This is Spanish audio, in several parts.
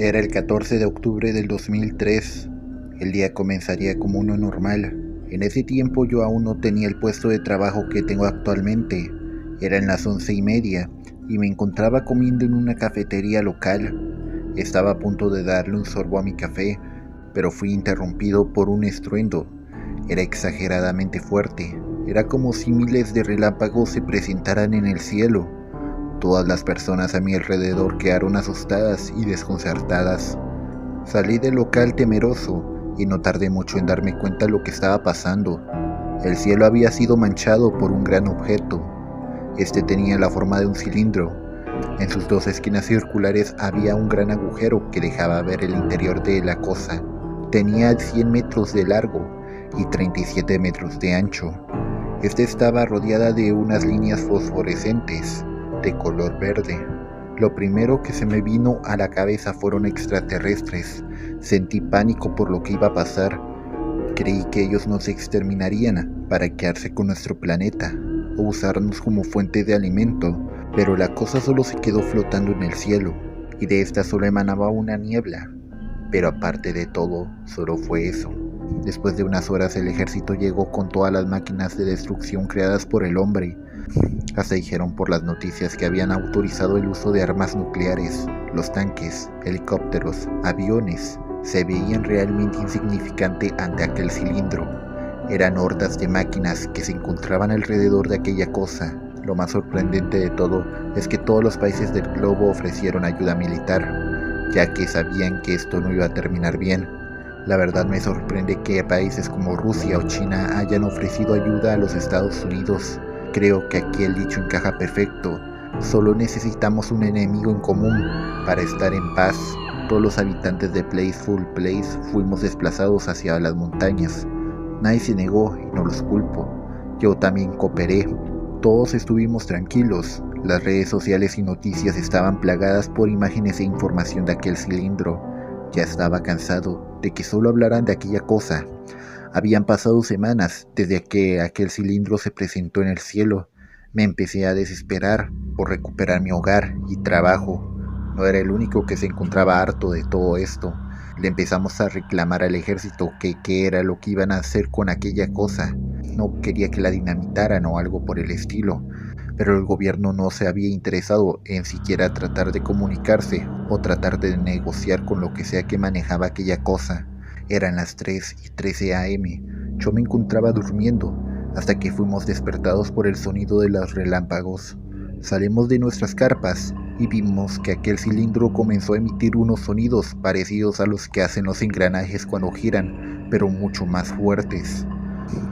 Era el 14 de octubre del 2003. El día comenzaría como uno normal. En ese tiempo yo aún no tenía el puesto de trabajo que tengo actualmente. Eran las 11:30 y me encontraba comiendo en una cafetería local. Estaba a punto de darle un sorbo a mi café, pero fui interrumpido por un estruendo. Era exageradamente fuerte. Era como si miles de relámpagos se presentaran en el cielo. Todas las personas a mi alrededor quedaron asustadas y desconcertadas. Salí del local temeroso y no tardé mucho en darme cuenta de lo que estaba pasando. El cielo había sido manchado por un gran objeto. Este tenía la forma de un cilindro. En sus dos esquinas circulares había un gran agujero que dejaba ver el interior de la cosa. Tenía 100 metros de largo y 37 metros de ancho. Estaba rodeada de unas líneas fosforescentes de color verde. Lo primero que se me vino a la cabeza fueron extraterrestres. Sentí pánico por lo que iba a pasar. Creí que ellos nos exterminarían para quedarse con nuestro planeta o usarnos como fuente de alimento, pero la cosa solo se quedó flotando en el cielo y de esta solo emanaba una niebla. Pero aparte de todo, solo fue eso. Después de unas horas el ejército llegó con todas las máquinas de destrucción creadas por el hombre. Hasta dijeron por las noticias que habían autorizado el uso de armas nucleares. Los tanques, helicópteros, aviones se veían realmente insignificantes ante aquel cilindro. Eran hordas de máquinas que se encontraban alrededor de aquella cosa. Lo más sorprendente de todo es que todos los países del globo ofrecieron ayuda militar, ya que sabían que esto no iba a terminar bien. La verdad me sorprende que países como Rusia o China hayan ofrecido ayuda a los Estados Unidos. Creo que aquí el dicho encaja perfecto. Solo necesitamos un enemigo en común para estar en paz. Todos los habitantes de Peaceful Place fuimos desplazados hacia las montañas. Nadie se negó y no los culpo. Yo también cooperé. Todos estuvimos tranquilos. Las redes sociales y noticias estaban plagadas por imágenes e información de aquel cilindro. Ya estaba cansado de que solo hablaran de aquella cosa. Habían pasado semanas desde que aquel cilindro se presentó en el cielo. Me empecé a desesperar por recuperar mi hogar y trabajo. No era el único que se encontraba harto de todo esto. Le empezamos a reclamar al ejército que qué era lo que iban a hacer con aquella cosa. No quería que la dinamitaran o algo por el estilo, pero el gobierno no se había interesado en siquiera tratar de comunicarse o tratar de negociar con lo que sea que manejaba aquella cosa. Eran las 3:13 a.m. Yo me encontraba durmiendo hasta que fuimos despertados por el sonido de los relámpagos. Salimos de nuestras carpas y vimos que aquel cilindro comenzó a emitir unos sonidos parecidos a los que hacen los engranajes cuando giran, pero mucho más fuertes.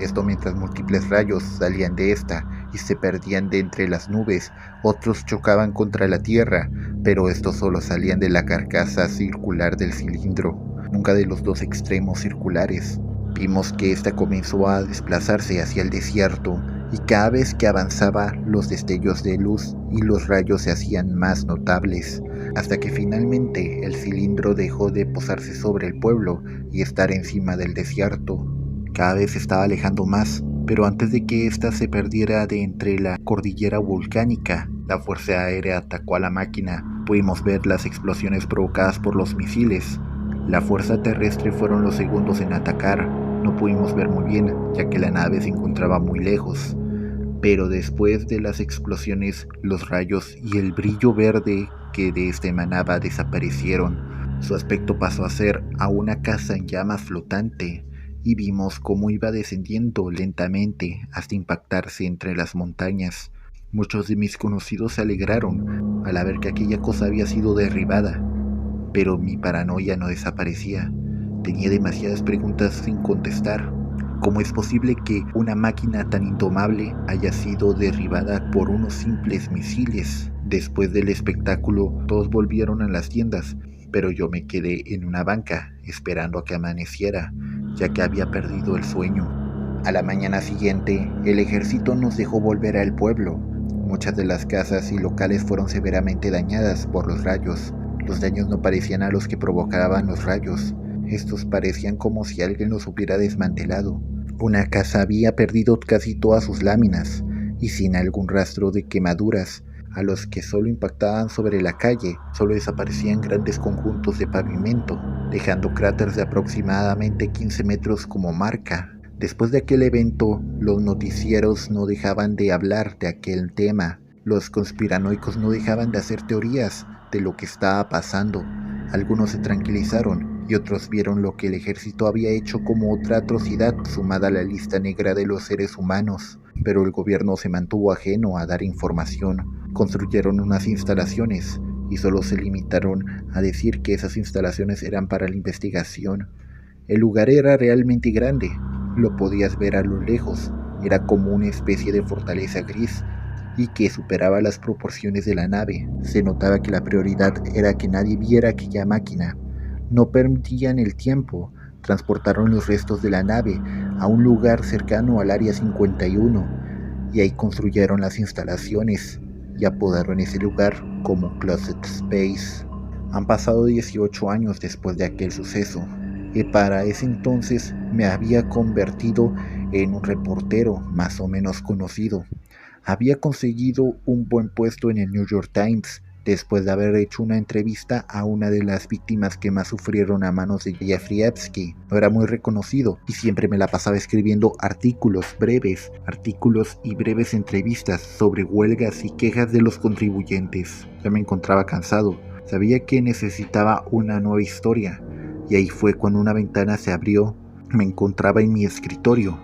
Esto mientras múltiples rayos salían de esta y se perdían de entre las nubes. Otros chocaban contra la tierra, pero estos solo salían de la carcasa circular del cilindro, nunca de los dos extremos circulares. Vimos que esta comenzó a desplazarse hacia el desierto y cada vez que avanzaba los destellos de luz y los rayos se hacían más notables, hasta que finalmente el cilindro dejó de posarse sobre el pueblo y estar encima del desierto. Cada vez se estaba alejando más, pero antes de que ésta se perdiera de entre la cordillera volcánica, la fuerza aérea atacó a la máquina. Pudimos ver las explosiones provocadas por los misiles. La fuerza terrestre fueron los segundos en atacar. No pudimos ver muy bien, ya que la nave se encontraba muy lejos. Pero después de las explosiones, los rayos y el brillo verde que de esta emanaba desaparecieron. Su aspecto pasó a ser a una casa en llamas flotante, y vimos cómo iba descendiendo lentamente hasta impactarse entre las montañas. Muchos de mis conocidos se alegraron al ver que aquella cosa había sido derribada, pero mi paranoia no desaparecía. Tenía demasiadas preguntas sin contestar. ¿Cómo es posible que una máquina tan indomable haya sido derribada por unos simples misiles? Después del espectáculo, todos volvieron a las tiendas, pero yo me quedé en una banca esperando a que amaneciera, ya que había perdido el sueño. A la mañana siguiente, el ejército nos dejó volver al pueblo. Muchas de las casas y locales fueron severamente dañadas por los rayos. Los daños no parecían a los que provocaban los rayos. Estos parecían como si alguien los hubiera desmantelado. Una casa había perdido casi todas sus láminas, y sin algún rastro de quemaduras. a los que solo impactaban sobre la calle, solo desaparecían grandes conjuntos de pavimento, dejando cráteres de aproximadamente 15 metros como marca. Después de aquel evento, los noticieros no dejaban de hablar de aquel tema. Los conspiranoicos no dejaban de hacer teorías de lo que estaba pasando. Algunos se tranquilizaron y otros vieron lo que el ejército había hecho como otra atrocidad sumada a la lista negra de los seres humanos. Pero el gobierno se mantuvo ajeno a dar información. Construyeron unas instalaciones y solo se limitaron a decir que esas instalaciones eran para la investigación. El lugar era realmente grande, lo podías ver a lo lejos, era como una especie de fortaleza gris y que superaba las proporciones de la nave. Se notaba que la prioridad era que nadie viera aquella máquina. No perdían el tiempo, transportaron los restos de la nave a un lugar cercano al Área 51 y ahí construyeron las instalaciones y apodaron ese lugar como Closet Space. Han pasado 18 años después de aquel suceso y para ese entonces me había convertido en un reportero más o menos conocido. Había conseguido un buen puesto en el New York Times después de haber hecho una entrevista a una de las víctimas que más sufrieron a manos de Jeffrey Epstein. No era muy reconocido y siempre me la pasaba escribiendo artículos y breves entrevistas sobre huelgas y quejas de los contribuyentes. Ya me encontraba cansado, sabía que necesitaba una nueva historia y ahí fue cuando una ventana se abrió. Me encontraba en mi escritorio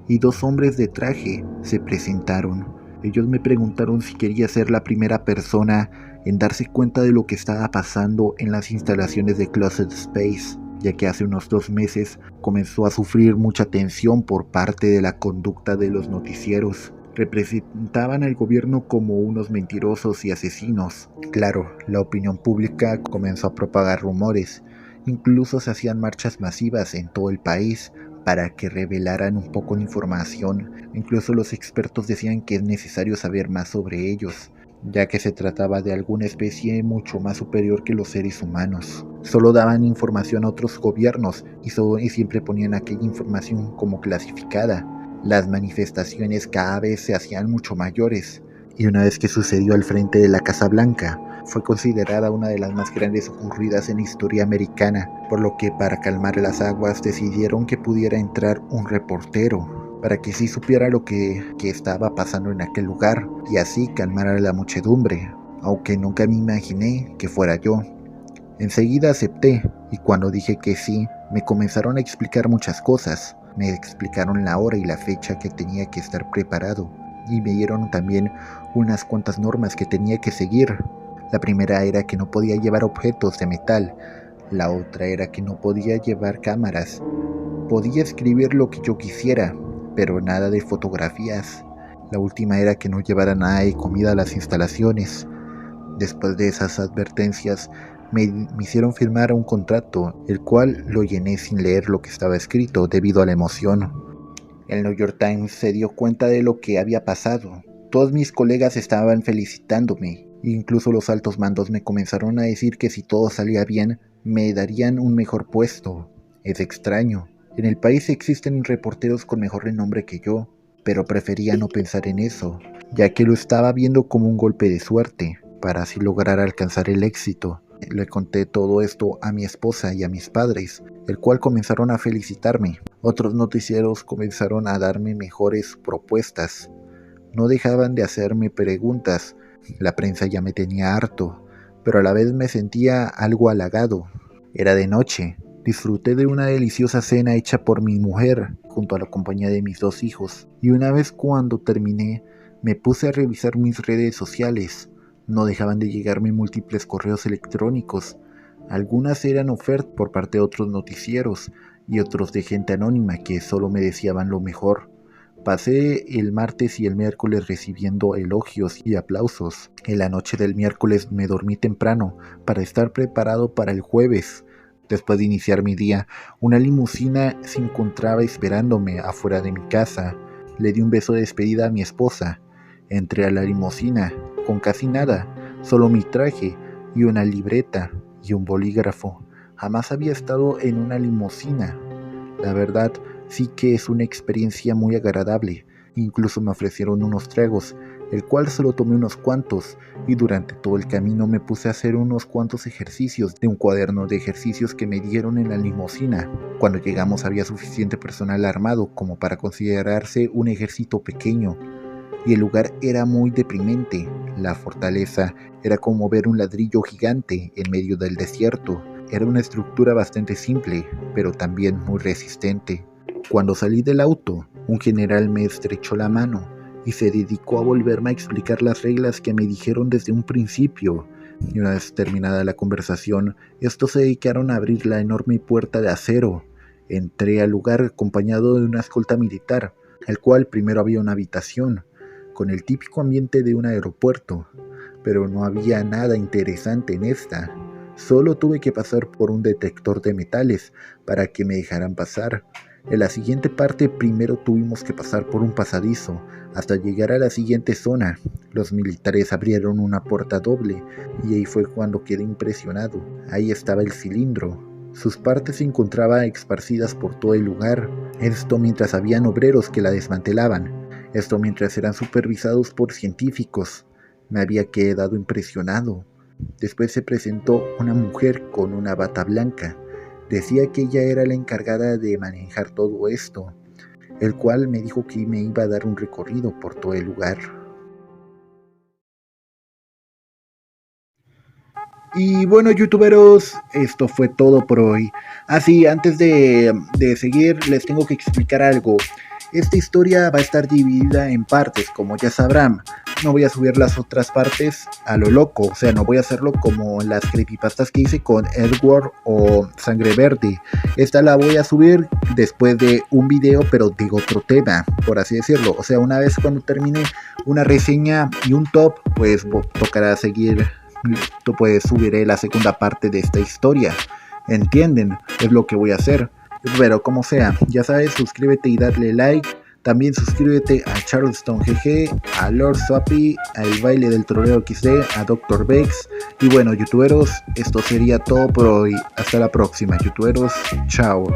y dos hombres de traje se presentaron. Ellos me preguntaron si quería ser la primera persona en darse cuenta de lo que estaba pasando en las instalaciones de Closet Space, ya que hace unos 2 meses comenzó a sufrir mucha tensión por parte de la conducta de los noticieros. Representaban al gobierno como unos mentirosos y asesinos. Claro, la opinión pública comenzó a propagar rumores. Incluso se hacían marchas masivas en todo el país para que revelaran un poco de información. Incluso los expertos decían que es necesario saber más sobre ellos, ya que se trataba de alguna especie mucho más superior que los seres humanos. Solo daban información a otros gobiernos y siempre ponían aquella información como clasificada. Las manifestaciones cada vez se hacían mucho mayores, y una vez que sucedió al frente de la Casa Blanca, fue considerada una de las más grandes ocurridas en la historia americana, por lo que para calmar las aguas decidieron que pudiera entrar un reportero, para que sí supiera lo que estaba pasando en aquel lugar, y así calmar a la muchedumbre, aunque nunca me imaginé que fuera yo. Enseguida acepté, y cuando dije que sí, me comenzaron a explicar muchas cosas. Me explicaron la hora y la fecha que tenía que estar preparado, y me dieron también unas cuantas normas que tenía que seguir. La primera era que no podía llevar objetos de metal, la otra era que no podía llevar cámaras. Podía escribir lo que yo quisiera, pero nada de fotografías. La última era que no llevara nada de comida a las instalaciones. Después de esas advertencias, me hicieron firmar un contrato, el cual lo llené sin leer lo que estaba escrito debido a la emoción. El New York Times se dio cuenta de lo que había pasado. Todos mis colegas estaban felicitándome. Incluso los altos mandos me comenzaron a decir que si todo salía bien, me darían un mejor puesto. Es extraño. En el país existen reporteros con mejor renombre que yo, pero prefería no pensar en eso, ya que lo estaba viendo como un golpe de suerte, para así lograr alcanzar el éxito. Le conté todo esto a mi esposa y a mis padres, el cual comenzaron a felicitarme. Otros noticieros comenzaron a darme mejores propuestas. No dejaban de hacerme preguntas. La prensa ya me tenía harto, pero a la vez me sentía algo halagado. Era de noche. Disfruté de una deliciosa cena hecha por mi mujer, junto a la compañía de mis 2 hijos. Y una vez cuando terminé, me puse a revisar mis redes sociales. No dejaban de llegarme múltiples correos electrónicos. Algunas eran ofertas por parte de otros noticieros y otros de gente anónima que solo me deseaban lo mejor. Pasé el martes y el miércoles recibiendo elogios y aplausos. En la noche del miércoles me dormí temprano para estar preparado para el jueves. Después de iniciar mi día, una limusina se encontraba esperándome afuera de mi casa. Le di un beso de despedida a mi esposa. Entré a la limusina con casi nada, solo mi traje y una libreta y un bolígrafo. Jamás había estado en una limusina. La verdad, sí que es una experiencia muy agradable. Incluso me ofrecieron unos tragos el cual solo tomé unos cuantos, y durante todo el camino me puse a hacer unos cuantos ejercicios de un cuaderno de ejercicios que me dieron en la limusina. Cuando llegamos había suficiente personal armado como para considerarse un ejército pequeño, y el lugar era muy deprimente. La fortaleza era como ver un ladrillo gigante en medio del desierto. Era una estructura bastante simple, pero también muy resistente. Cuando salí del auto, un general me estrechó la mano y se dedicó a volverme a explicar las reglas que me dijeron desde un principio. Y una vez terminada la conversación, estos se dedicaron a abrir la enorme puerta de acero. Entré al lugar acompañado de una escolta militar, el cual primero había una habitación, con el típico ambiente de un aeropuerto, pero no había nada interesante en esta. Solo tuve que pasar por un detector de metales para que me dejaran pasar. En la siguiente parte primero tuvimos que pasar por un pasadizo hasta llegar a la siguiente zona. Los militares abrieron una puerta doble y ahí fue cuando quedé impresionado. Ahí estaba el cilindro. Sus partes se encontraban esparcidas por todo el lugar. Esto mientras habían obreros que la desmantelaban. Esto mientras eran supervisados por científicos. Me había quedado impresionado. Después se presentó una mujer con una bata blanca. Decía que ella era la encargada de manejar todo esto, el cual me dijo que me iba a dar un recorrido por todo el lugar. Y bueno, youtuberos, esto fue todo por hoy. Así, antes de seguir, les tengo que explicar algo. Esta historia va a estar dividida en partes, como ya sabrán. No voy a subir las otras partes a lo loco, o sea, no voy a hacerlo como las creepypastas que hice con Edward o Sangre Verde. Esta la voy a subir después de un video, pero de otro tema, por así decirlo. O sea, una vez cuando termine una reseña y un top, pues tocará seguir, pues subiré la segunda parte de esta historia. ¿Entienden? Es lo que voy a hacer. Pero como sea, ya sabes, suscríbete y darle like. También suscríbete a Charleston GG, a Lord Swappy, al Baile del Troleo XD, a Dr. Bex. Y bueno, youtuberos, esto sería todo por hoy. Hasta la próxima, youtuberos. Chao.